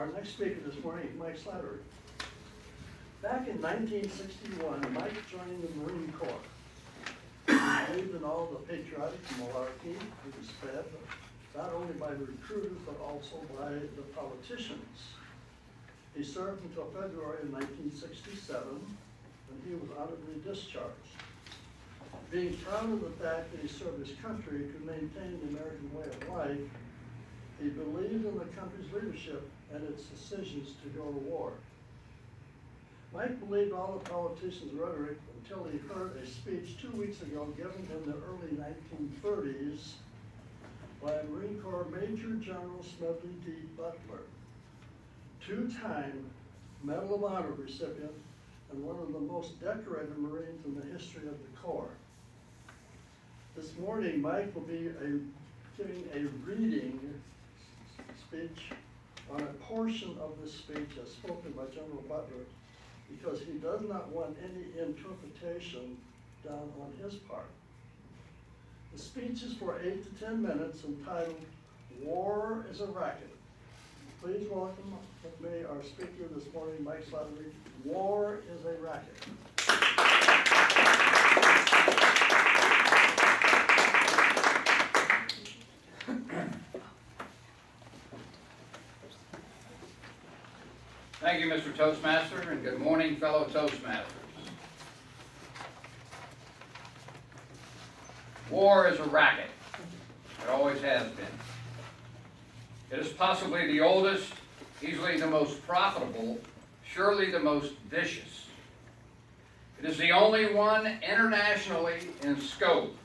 Our next speaker this morning is Mike Slattery. Back in 1961, Mike joined the Marine Corps. He believed in all the patriotic malarkey. He was fed not only by the recruiters but also by the politicians. He served until February of 1967 when he was honorably discharged. Being proud of the fact that he served his country to maintain the American way of life, he believed in the country's leadership and its decisions to go to war. Mike believed all the politicians' rhetoric until he heard a speech 2 weeks ago given in the early 1930s by Marine Corps Major General Smedley D. Butler, two-time Medal of Honor recipient and one of the most decorated Marines in the history of the Corps. This morning, Mike will be giving a reading speech on a portion of this speech as spoken by General Butler, because he does not want any interpretation done on his part. The speech is for 8 to 10 minutes, entitled War is a Racket. Please welcome with me our speaker this morning, Mike Slattery. War is a Racket. Thank you, Mr. Toastmaster, and good morning, fellow Toastmasters. War is a racket. It always has been. It is possibly the oldest, easily the most profitable, surely the most vicious. It is the only one internationally in scope.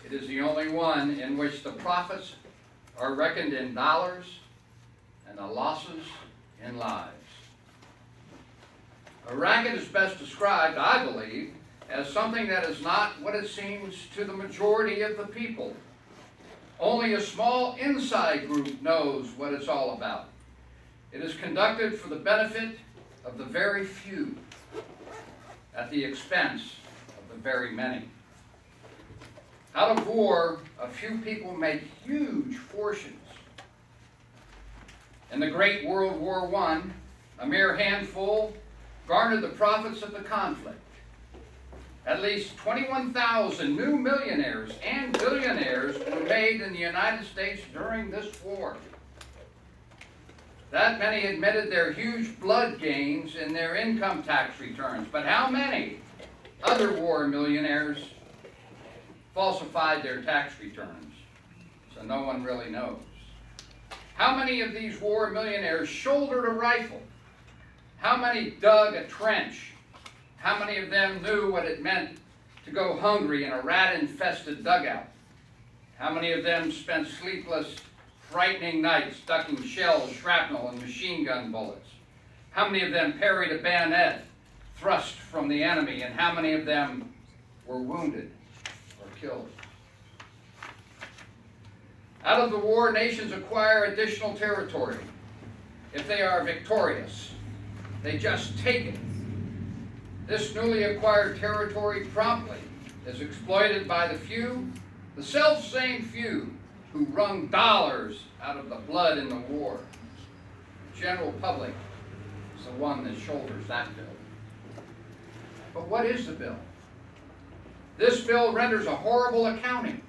It is the only one in which the profits are reckoned in dollars and the losses in lives. A racket is best described, I believe, as something that is not what it seems to the majority of the people. Only a small inside group knows what it's all about. It is conducted for the benefit of the very few, at the expense of the very many. Out of war, a few people make huge fortunes. In the Great World War I, a mere handful garnered the profits of the conflict. At least 21,000 new millionaires and billionaires were made in the United States during this war. That many admitted their huge blood gains in their income tax returns, but how many other war millionaires falsified their tax returns? So no one really knows. How many of these war millionaires shouldered a rifle? How many dug a trench? How many of them knew what it meant to go hungry in a rat-infested dugout? How many of them spent sleepless, frightening nights ducking shells, shrapnel, and machine gun bullets? How many of them parried a bayonet thrust from the enemy? And how many of them were wounded or killed? Out of the war, nations acquire additional territory. If they are victorious, they just take it. This newly acquired territory promptly is exploited by the few, the self-same few, who wrung dollars out of the blood in the war. The general public is the one that shoulders that bill. But what is the bill? This bill renders a horrible accounting.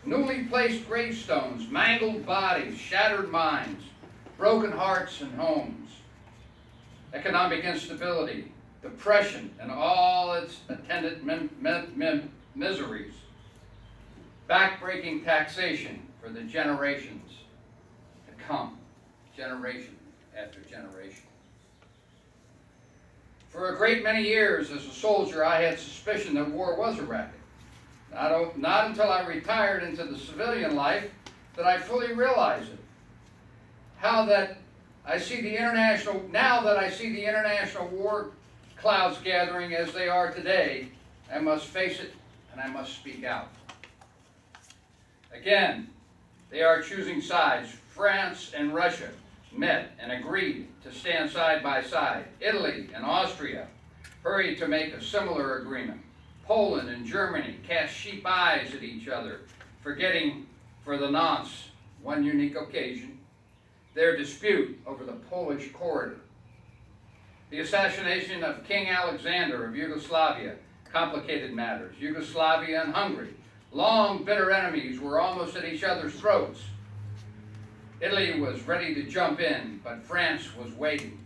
Newly placed gravestones, mangled bodies, shattered minds, broken hearts and homes. Economic instability, depression, and all its attendant miseries. Backbreaking taxation for the generations to come, generation after generation. For a great many years as a soldier, I had suspicion that war was a racket. Not until I retired into the civilian life did I fully realize it. Now that I see the international war clouds gathering as they are today, I must face it and I must speak out. Again, they are choosing sides. France and Russia met and agreed to stand side by side. Italy and Austria hurried to make a similar agreement. Poland and Germany cast sheep eyes at each other, forgetting for the nonce one unique occasion. their dispute over the Polish corridor. The assassination of King Alexander of Yugoslavia complicated matters. Yugoslavia and Hungary, long bitter enemies, were almost at each other's throats. Italy was ready to jump in, but France was waiting.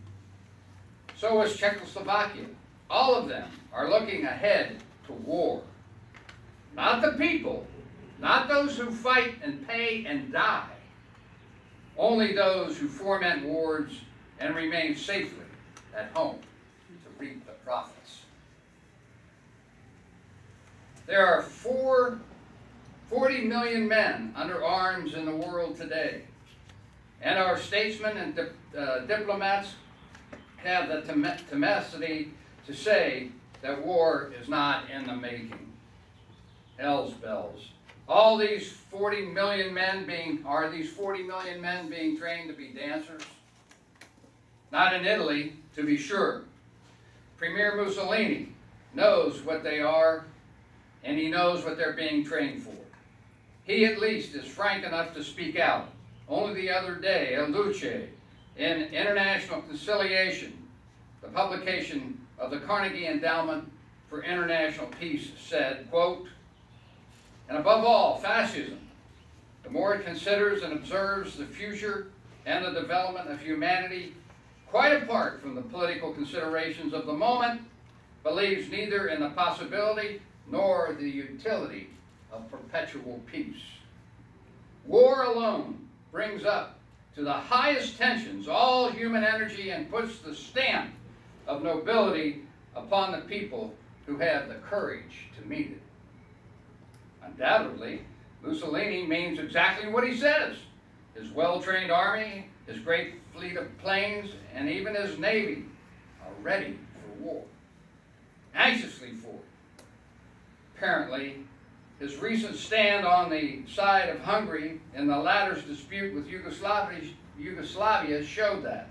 So was Czechoslovakia. All of them are looking ahead to war. Not the people, not those who fight and pay and die, only those who foment wars and remain safely at home to reap the profits. There are 40 million men under arms in the world today, and our statesmen and diplomats have the tenacity to say that war is not in the making. Hell's bells. Are these 40 million men being trained to be dancers? Not in Italy, to be sure. Premier Mussolini knows what they are, and he knows what they're being trained for. He at least is frank enough to speak out. Only the other day, El Duce, in International Conciliation, the publication of the Carnegie Endowment for International Peace, said, quote, "And above all, fascism, the more it considers and observes the future and the development of humanity, quite apart from the political considerations of the moment, believes neither in the possibility nor the utility of perpetual peace. War alone brings up to the highest tensions all human energy and puts the stamp of nobility upon the people who have the courage to meet it." Undoubtedly, Mussolini means exactly what he says. His well-trained army, his great fleet of planes, and even his navy are ready for war, anxiously for it. Apparently, his recent stand on the side of Hungary in the latter's dispute with Yugoslavia showed that.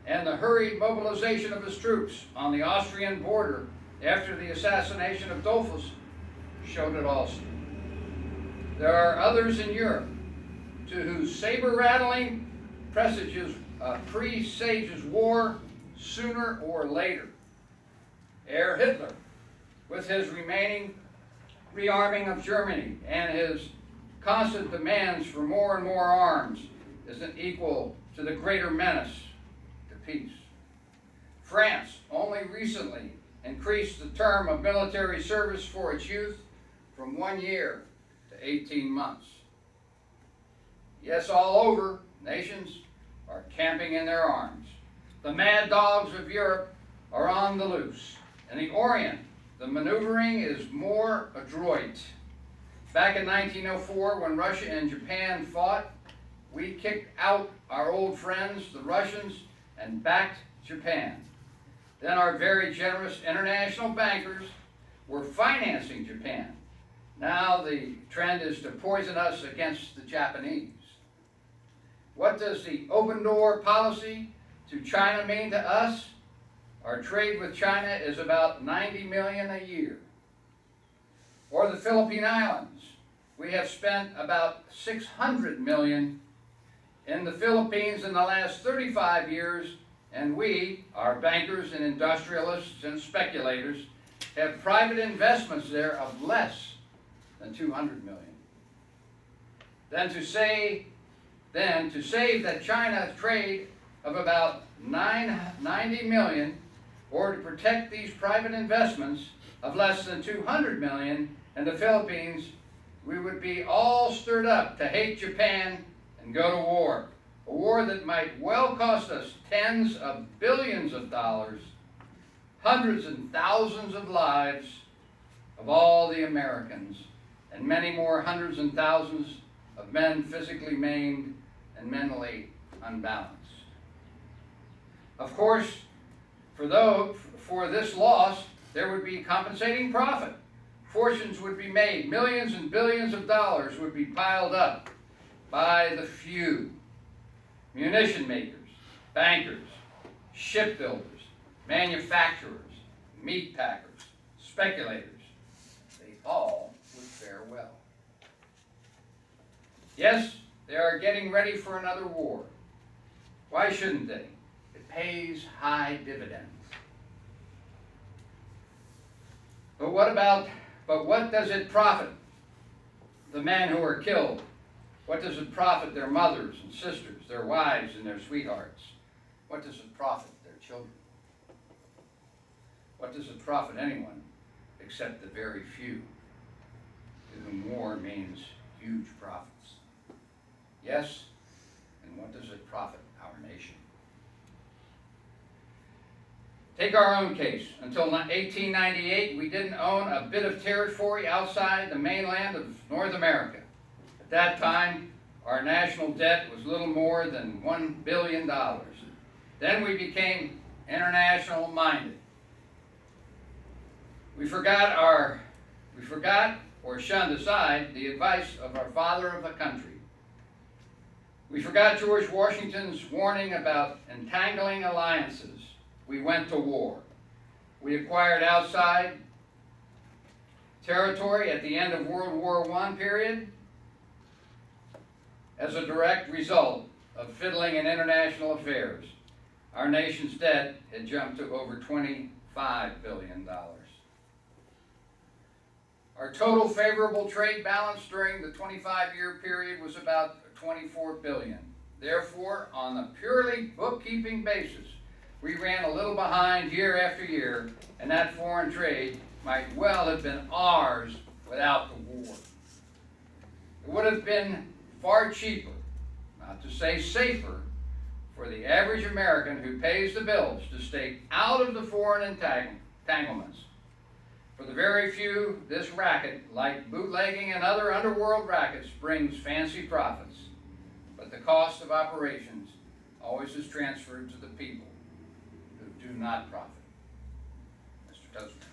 And the hurried mobilization of his troops on the Austrian border after the assassination of Dollfuss showed it also. There are others in Europe to whose saber-rattling presages war sooner or later. Herr Hitler, with his remaining rearming of Germany and his constant demands for more and more arms, isn't equal to the greater menace to peace. France only recently increased the term of military service for its youth from 1 year to 18 months. Yes, all over, nations are camping in their arms. The mad dogs of Europe are on the loose. In the Orient, the maneuvering is more adroit. Back in 1904, when Russia and Japan fought, we kicked out our old friends, the Russians, and backed Japan. Then our very generous international bankers were financing Japan. Now the trend is to poison us against the Japanese. What does the open door policy to China mean to us? Our trade with China is about 90 million a year. Or the Philippine Islands. We have spent about 600 million in the Philippines in the last 35 years, and we, our bankers and industrialists and speculators, have private investments there of less than 200 million. Then to save that China trade of about 90 million, or to protect these private investments of less than 200 million in the Philippines, we would be all stirred up to hate Japan and go to war. A war that might well cost us tens of billions of dollars, hundreds and thousands of lives of all the Americans, and many more hundreds and thousands of men physically maimed and mentally unbalanced. Of course, for this loss, there would be compensating profit. Fortunes would be made. Millions and billions of dollars would be piled up by the few. Munition makers, bankers, shipbuilders, manufacturers, meat packers, speculators, they all would fare well. Yes, they are getting ready for another war. Why shouldn't they? It pays high dividends. But what does it profit the men who are killed? What does it profit their mothers and sisters, their wives and their sweethearts? What does it profit their children? What does it profit anyone except the very few, to whom war means huge profits? Yes, and what does it profit our nation? Take our own case. Until 1898, we didn't own a bit of territory outside the mainland of North America. At that time, our national debt was little more than $1 billion. Then we became international minded. We forgot or shunned aside the advice of our father of the country. We forgot George Washington's warning about entangling alliances. We went to war. We acquired outside territory at the end of World War I period as a direct result of fiddling in international affairs. Our nation's debt had jumped to over $25 billion. Our total favorable trade balance during the 25-year period was about $24 billion. Therefore, on a purely bookkeeping basis, we ran a little behind year after year, and that foreign trade might well have been ours without the war. It would have been far cheaper, not to say safer, for the average American who pays the bills to stay out of the foreign entanglements. For the very few, this racket, like bootlegging and other underworld rackets, brings fancy profits, but the cost of operations always is transferred to the people who do not profit. Mr. Toastman.